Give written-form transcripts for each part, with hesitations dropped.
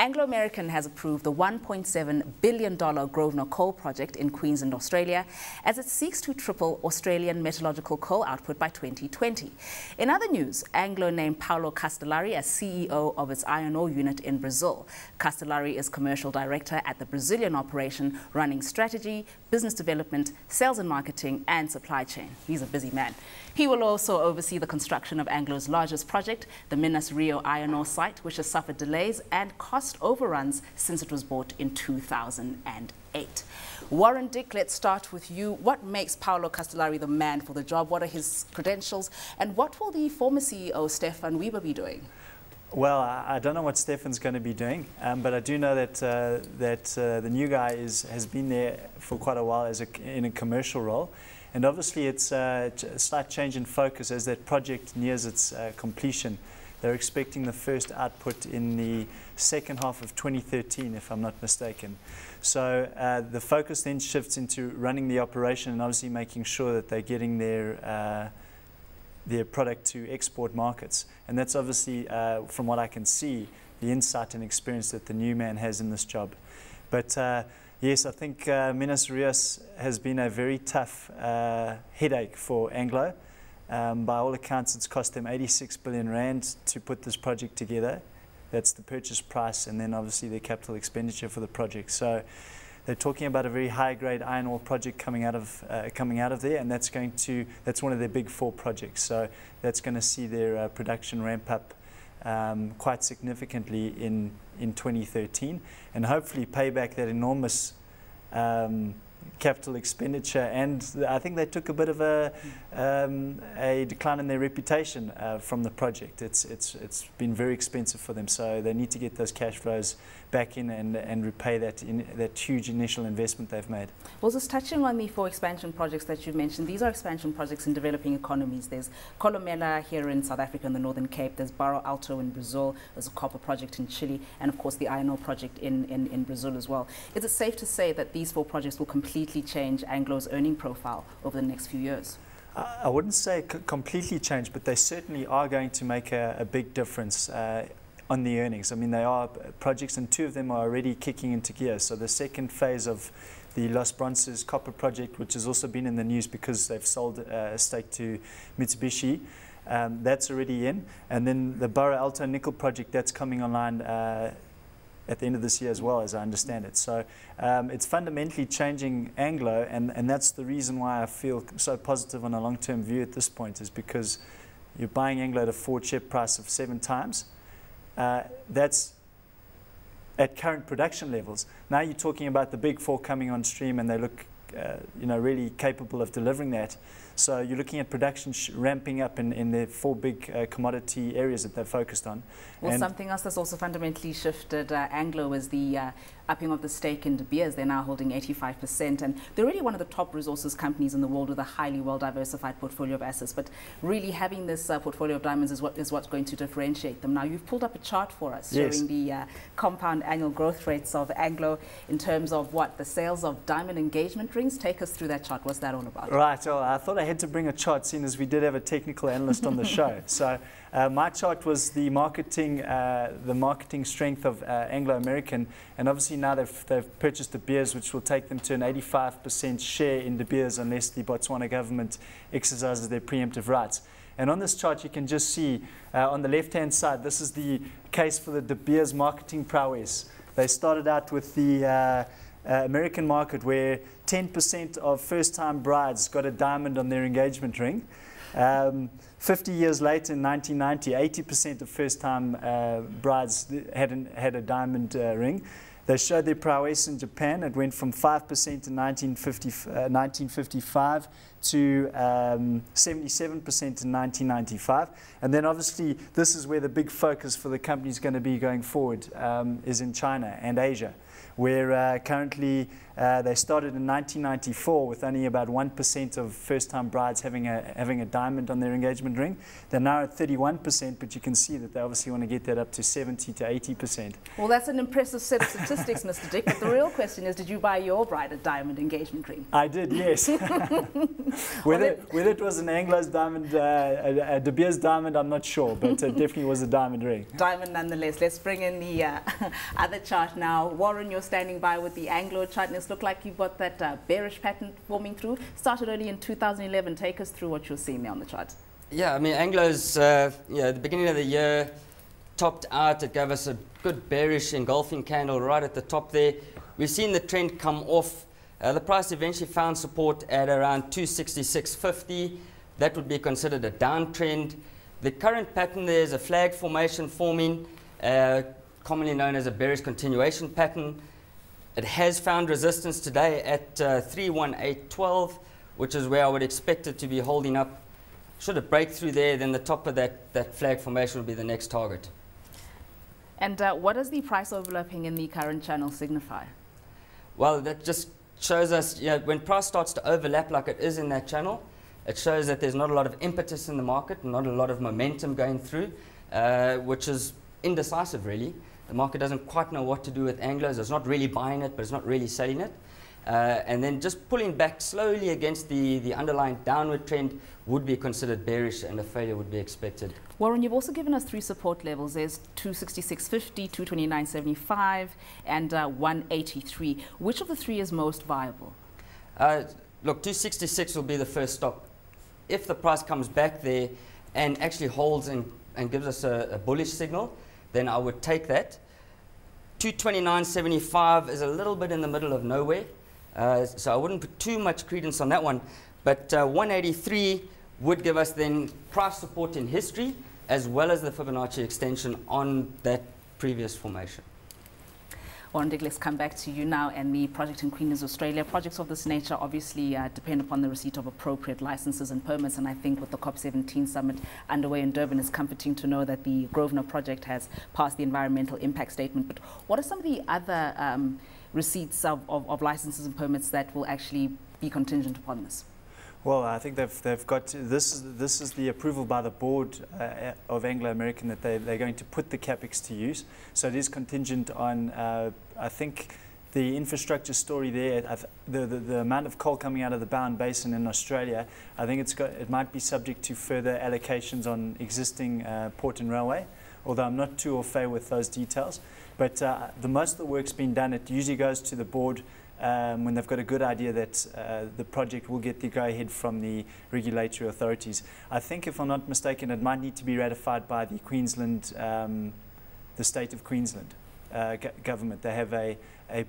Anglo American has approved the $1.7 billion Grosvenor coal project in Queensland, Australia, as it seeks to triple Australian metallurgical coal output by 2020. In other news, Anglo named Paulo Castellari as CEO of its iron ore unit in Brazil. Castellari is commercial director at the Brazilian operation, running strategy, business development, sales and marketing, and supply chain. He's a busy man. He will also oversee the construction of Anglo's largest project, the Minas Rio iron ore site, which has suffered delays and cost overruns since it was bought in 2008. Warren Dick, let's start with you. What makes Paulo Castellari the man for the job? What are his credentials? And what will the former CEO, Stefan Weber, be doing? Well, I don't know what Stefan's going to be doing, but I do know that the new guy has been there for quite a while in a commercial role. And obviously it's a slight change in focus as that project nears its completion. They're expecting the first output in the second half of 2013, if I'm not mistaken. So the focus then shifts into running the operation and obviously making sure that they're getting their product to export markets. And that's obviously, from what I can see, the insight and experience that the new man has in this job. But yes, I think Minas Rio has been a very tough headache for Anglo. By all accounts, it's cost them 86 billion rand to put this project together. That's the purchase price, and then obviously the capital expenditure for the project. So they're talking about a very high-grade iron ore project coming out of there, and that's one of their big four projects. So that's going to see their production ramp up quite significantly in 2013, and hopefully pay back that enormous capital expenditure. And I think they took a bit of a decline in their reputation from the project. It's been very expensive for them, so they need to get those cash flows back in and repay that huge initial investment they've made. Well, just touching on the four expansion projects that you mentioned, these are expansion projects in developing economies. There's Colomela here in South Africa in the Northern Cape, there's Barro Alto in Brazil, there's a copper project in Chile, and of course the iron ore project in Brazil as well. Is it safe to say that these four projects will completely change Anglo's earning profile over the next few years? I wouldn't say completely change, but they certainly are going to make a big difference on the earnings. I mean, they are projects, and two of them are already kicking into gear. So the second phase of the Los Bronces copper project, which has also been in the news because they've sold a stake to Mitsubishi, that's already in. And then the Barro Alto nickel project, that's coming online at the end of this year as well, as I understand it. So it's fundamentally changing Anglo, and that's the reason why I feel so positive on a long-term view at this point, is because you're buying Anglo at a forward share price of 7 times. That's at current production levels. Now you're talking about the big four coming on stream, and they look really capable of delivering that. So you're looking at production ramping up in the four big commodity areas that they're focused on. Well, and something else that's also fundamentally shifted Anglo is the upping of the stake in De Beers. They're now holding 85%, and they're really one of the top resources companies in the world with a highly well-diversified portfolio of assets. But really having this portfolio of diamonds is what's going to differentiate them. Now, you've pulled up a chart for us showing the compound annual growth rates of Anglo in terms of what the sales of diamond engagement rings. Take us through that chart. What's that all about? Right. Well, I thought I had to bring a chart, seeing as we did have a technical analyst on the show. So my chart was the marketing strength of Anglo American, and obviously now they've purchased De Beers, which will take them to an 85% share in De Beers unless the Botswana government exercises their preemptive rights. And on this chart, you can just see on the left-hand side, this is the case for the De Beers marketing prowess. They started out with the American market, where 10% of first-time brides got a diamond on their engagement ring. 50 years later, in 1990, 80% of first-time brides had a diamond ring. They showed their prowess in Japan. It went from 5% in 1955 to 77% in 1995. And then obviously this is where the big focus for the company is going to be going forward, is in China and Asia, where currently they started in 1994 with only about 1% of first-time brides having a diamond on their engagement engagement ring. They're now at 31%, but you can see that they obviously want to get that up to 70 to 80%. Well, that's an impressive set of statistics, Mr. Dick, but the real question is, did you buy your bride a diamond engagement ring? I did, yes. whether it was an Anglo's diamond, a De Beers diamond, I'm not sure, but it definitely was a diamond ring. Diamond nonetheless. Let's bring in the other chart now. Warren, you're standing by with the Anglo chart, and it's looked like you've got that bearish pattern forming through. Started early in 2011. Take us through what you're seeing there on the chart. Yeah, I mean, Anglo's, the beginning of the year topped out. It gave us a good bearish engulfing candle right at the top there. We've seen the trend come off. The price eventually found support at around 266.50. That would be considered a downtrend. The current pattern there is a flag formation forming, commonly known as a bearish continuation pattern. It has found resistance today at 318.12, which is where I would expect it to be holding up. Should it break through there, then the top of that flag formation will be the next target. And what does the price overlapping in the current channel signify? Well, that just shows us, when price starts to overlap like it is in that channel, it shows that there's not a lot of impetus in the market, not a lot of momentum going through, which is indecisive, really. The market doesn't quite know what to do with Anglos. It's not really buying it, but it's not really selling it. And then just pulling back slowly against the underlying downward trend would be considered bearish, and a failure would be expected. Warren, you've also given us 3 support levels. There's 266.50, 229.75, and 183. Which of the 3 is most viable? Look, 266 will be the first stop. If the price comes back there and actually holds and gives us a bullish signal, then I would take that. 229.75 is a little bit in the middle of nowhere, so I wouldn't put too much credence on that one. But 183 would give us then price support in history, as well as the Fibonacci extension on that previous formation. Warren Dick, let's come back to you now and the project in Queens, Australia. Projects of this nature obviously depend upon the receipt of appropriate licenses and permits, and I think with the COP17 summit underway in Durban, it's comforting to know that the Grosvenor project has passed the environmental impact statement. But what are some of the other receipts of licenses and permits that will actually be contingent upon this? Well, I think they've got this is the approval by the board of Anglo American that they're going to put the capex to use. So it is contingent on I think the infrastructure story there. The amount of coal coming out of the Bowen Basin in Australia. I think it might be subject to further allocations on existing port and railway. Although I'm not too au fait with those details. But the most of the work's been done. It usually goes to the board when they've got a good idea that the project will get the go-ahead from the regulatory authorities. I think, if I'm not mistaken, it might need to be ratified by the Queensland, the state of Queensland government. They have a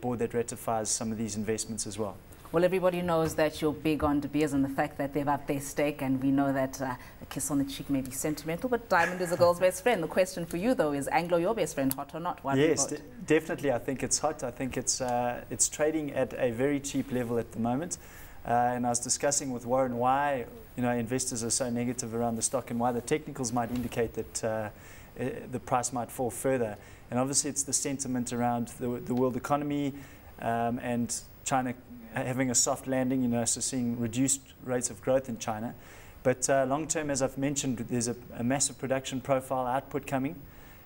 board that ratifies some of these investments as well. Well, everybody knows that you're big on De Beers and the fact that they've upped their stake, and we know that a kiss on the cheek may be sentimental, but diamond is a girl's best friend. The question for you, though, is Anglo your best friend, hot or not? Why yes, definitely. I think it's hot. I think it's trading at a very cheap level at the moment. And I was discussing with Warren why investors are so negative around the stock and why the technicals might indicate that the price might fall further. And obviously, it's the sentiment around the world economy and China having a soft landing, so seeing reduced rates of growth in China. But long term, as I've mentioned, there's a massive production profile output coming.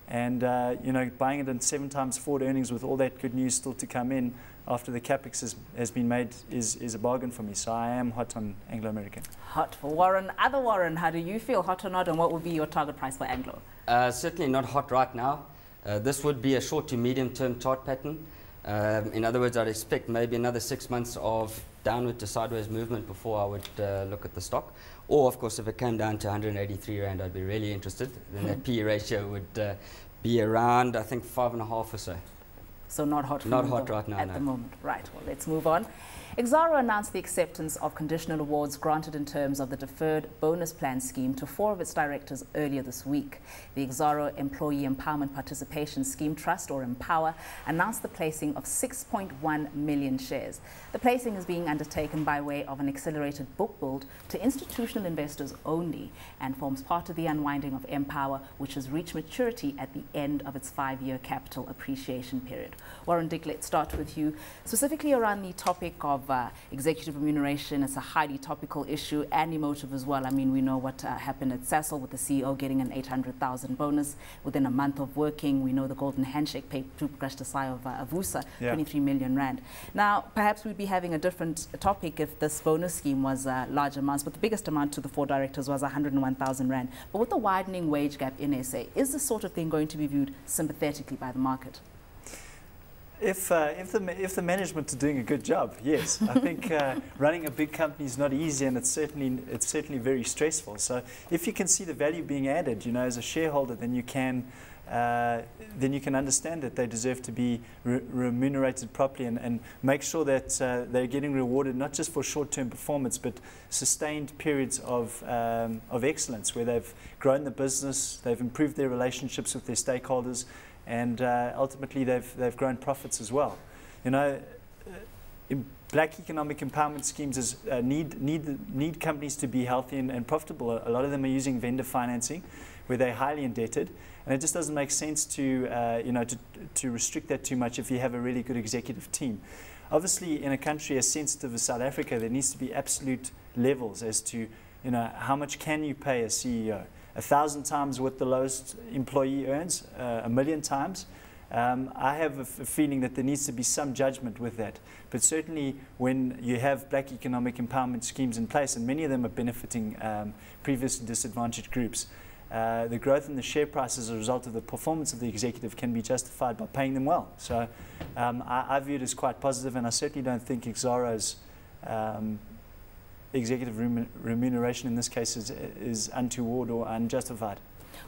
And, buying it in 7 times forward earnings with all that good news still to come in after the capex has been made is a bargain for me. So I am hot on Anglo American. Hot for Warren. Other Warren, how do you feel, hot or not, and what would be your target price for Anglo? Certainly not hot right now. This would be a short to medium term chart pattern. In other words, I'd expect maybe another 6 months of downward to sideways movement before I would look at the stock. Or, of course, if it came down to 183 Rand, I'd be really interested. Then that PE ratio would be around, I think, 5.5 or so. So not hot for Not you hot right now, at no. the moment. Right, well, let's move on. Exxaro announced the acceptance of conditional awards granted in terms of the deferred bonus plan scheme to 4 of its directors earlier this week. The Exxaro Employee Empowerment Participation Scheme Trust, or Empower, announced the placing of 6.1 million shares. The placing is being undertaken by way of an accelerated book build to institutional investors only and forms part of the unwinding of Empower, which has reached maturity at the end of its 5-year capital appreciation period. Warren Dick, let's start with you. Specifically around the topic of executive remuneration, it's a highly topical issue and emotive as well. I mean, we know what happened at Sasol with the CEO getting an 800,000 bonus within a month of working. We know the golden handshake paid to Prakash Desai of Avusa, 23 million rand. Now, perhaps we'd be having a different topic if this bonus scheme was large amounts, but the biggest amount to the 4 directors was 101,000 rand. But with the widening wage gap in SA, is this sort of thing going to be viewed sympathetically by the market? If the management are doing a good job, yes. I think running a big company is not easy, and it's certainly very stressful. So if you can see the value being added, you know, as a shareholder, then you can understand that they deserve to be remunerated properly, and make sure that they're getting rewarded not just for short-term performance, but sustained periods of excellence where they've grown the business, they've improved their relationships with their stakeholders, and ultimately they've grown profits as well. You know, black economic empowerment schemes need companies to be healthy and profitable. A lot of them are using vendor financing, where they're highly indebted, and it just doesn't make sense to to restrict that too much if you have a really good executive team. Obviously, in a country as sensitive as South Africa, there needs to be absolute levels as to, you know, how much can you pay a CEO. 1,000 times what the lowest employee earns, 1,000,000 times. I have a feeling that there needs to be some judgment with that. But certainly when you have black economic empowerment schemes in place, and many of them are benefiting previously disadvantaged groups, the growth in the share price as a result of the performance of the executive can be justified by paying them well. So I view it as quite positive, and I certainly don't think Exxaro's executive remuneration in this case is untoward or unjustified.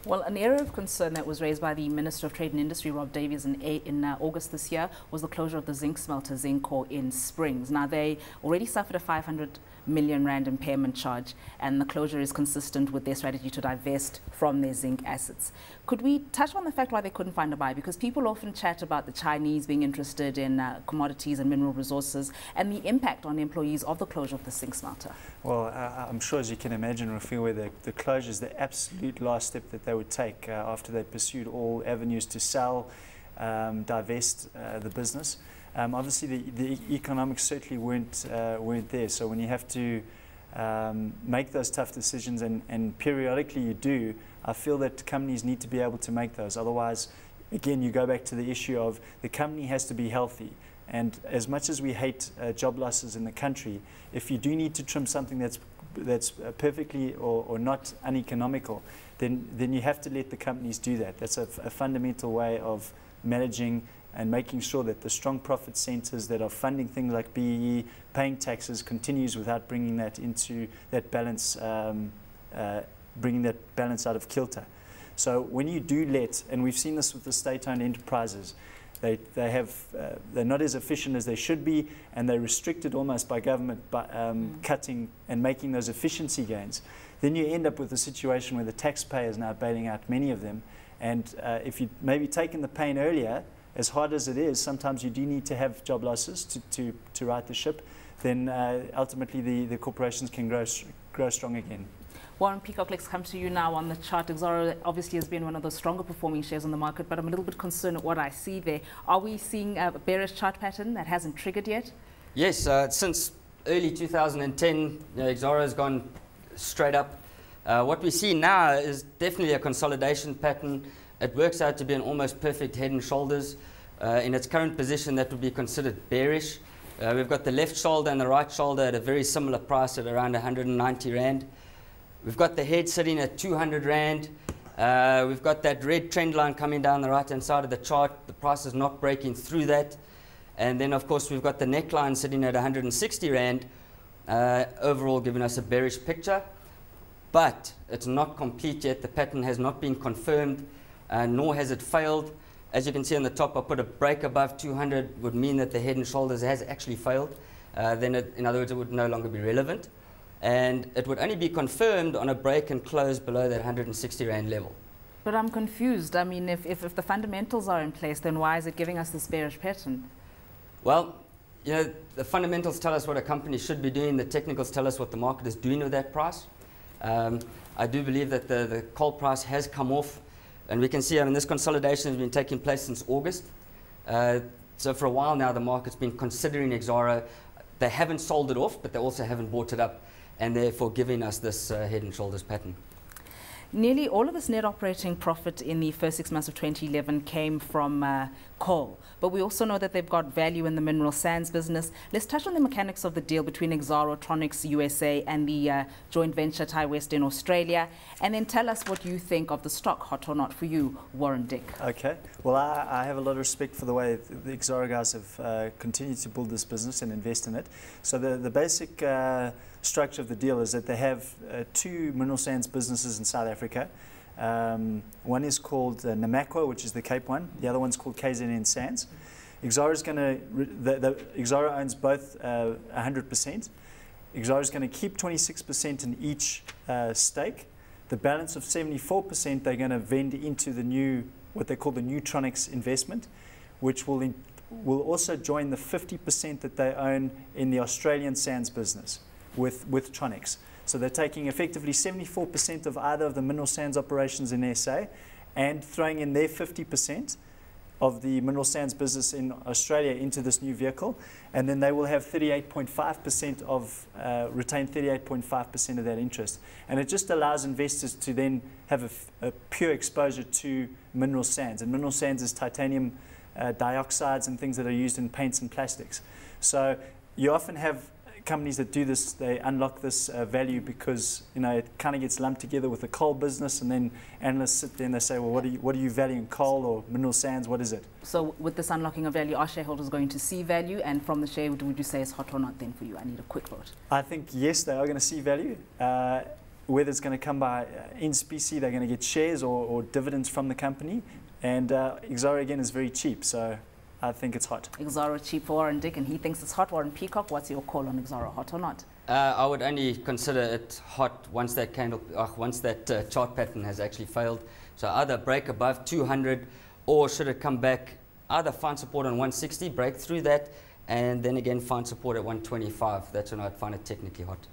Well, an area of concern that was raised by the Minister of Trade and Industry, Rob Davies, in August this year was the closure of the zinc smelter, Zinco, in Springs. Now, they already suffered a 500 million rand impairment charge, and the closure is consistent with their strategy to divest from their zinc assets. Could we touch on the fact why they couldn't find a buyer? Because people often chat about the Chinese being interested in commodities and mineral resources, and the impact on employees of the closure of the zinc smelter. Well, I'm sure, as you can imagine, Rafiq, where the closure is the absolute last step that they would take after they pursued all avenues to sell, divest the business. Obviously, the economics certainly weren't there. So when you have to make those tough decisions, and periodically you do, I feel that companies need to be able to make those. Otherwise, again, you go back to the issue of the company has to be healthy. And as much as we hate job losses in the country, if you do need to trim something that's perfectly or not uneconomical, then you have to let the companies do that. That's a fundamental way of managing and making sure that the strong profit centers that are funding things like BEE, paying taxes, continues without bringing that into that balance, bringing that balance out of kilter. So when you do let, and we've seen this with the state-owned enterprises, they're not as efficient as they should be, and they're restricted almost by government by cutting and making those efficiency gains. Then you end up with a situation where the taxpayer is now bailing out many of them. And if you'd maybe taken the pain earlier, as hard as it is, sometimes you do need to have job losses to right the ship, then ultimately the corporations can grow strong again. Warren, Peacock, let's come to you now on the chart. Exxaro obviously has been one of the stronger performing shares on the market, but I'm a little bit concerned at what I see there. Are we seeing a bearish chart pattern that hasn't triggered yet? Yes, since early 2010, Exxaro has gone straight up. What we see now is definitely a consolidation pattern. It works out to be an almost perfect head and shoulders. In its current position, that would be considered bearish. We've got the left shoulder and the right shoulder at a very similar price at around 190 Rand. We've got the head sitting at 200 Rand. We've got that red trend line coming down the right-hand side of the chart. The price is not breaking through that. And then, of course, we've got the neckline sitting at 160 Rand, overall giving us a bearish picture. But it's not complete yet. The pattern has not been confirmed, nor has it failed. As you can see on the top, I put a break above 200 would mean that the head and shoulders has actually failed. Then, in other words, it would no longer be relevant. And it would only be confirmed on a break and close below that 160 Rand level. But I'm confused. I mean, if the fundamentals are in place, then why is it giving us this bearish pattern? Well, you know, the fundamentals tell us what a company should be doing. The technicals tell us what the market is doing with that price. I do believe that the coal price has come off. And we can see, I mean, this consolidation has been taking place since August. So for a while now, the market's been considering Exxaro. They haven't sold it off, but they also haven't bought it up, and therefore giving us this head and shoulders pattern. Nearly all of this net operating profit in the first 6 months of 2011 came from coal. But we also know that they've got value in the mineral sands business. Let's touch on the mechanics of the deal between Exxaro, Tronics USA and the joint venture Thai West in Australia. And then tell us what you think of the stock, hot or not for you, Warren Dick. Okay. Well, I have a lot of respect for the way the Exxaro guys have continued to build this business and invest in it. So the basic structure of the deal is that they have two mineral sands businesses in South Africa. One is called Namakwa, which is the Cape one. The other one's called KZN Sands. Exxaro is going to, Exxaro owns both 100%. Exxaro is going to keep 26% in each stake. The balance of 74% they're going to vend into the new, what they call the new Tronics investment, which will also join the 50% that they own in the Australian sands business with Tronics. So they're taking effectively 74% of either of the mineral sands operations in SA and throwing in their 50% of the mineral sands business in Australia into this new vehicle, and then they will have 38.5% of, retain 38.5% of that interest. And it just allows investors to then have a pure exposure to mineral sands. And mineral sands is titanium dioxides and things that are used in paints and plastics. So you often have companies that do this, they unlock this value because, you know, it kind of gets lumped together with the coal business, and then analysts sit there and they say, well, what are you valuing, coal or mineral sands? What is it? So with this unlocking of value, are shareholders going to see value? And from the share, would you say it's hot or not then for you? I need a quick vote. I think, yes, they are going to see value. Whether it's going to come by in specie, they're going to get shares or dividends from the company. And Exxaro, again, is very cheap. So I think it's hot. Exxaro cheap for Warren Dick, and he thinks it's hot. Warren Peacock, what's your call on Exxaro, hot or not? I would only consider it hot once that chart pattern has actually failed. So either break above 200, or should it come back, either find support on 160, break through that, and then again find support at 125. That's when I'd find it technically hot.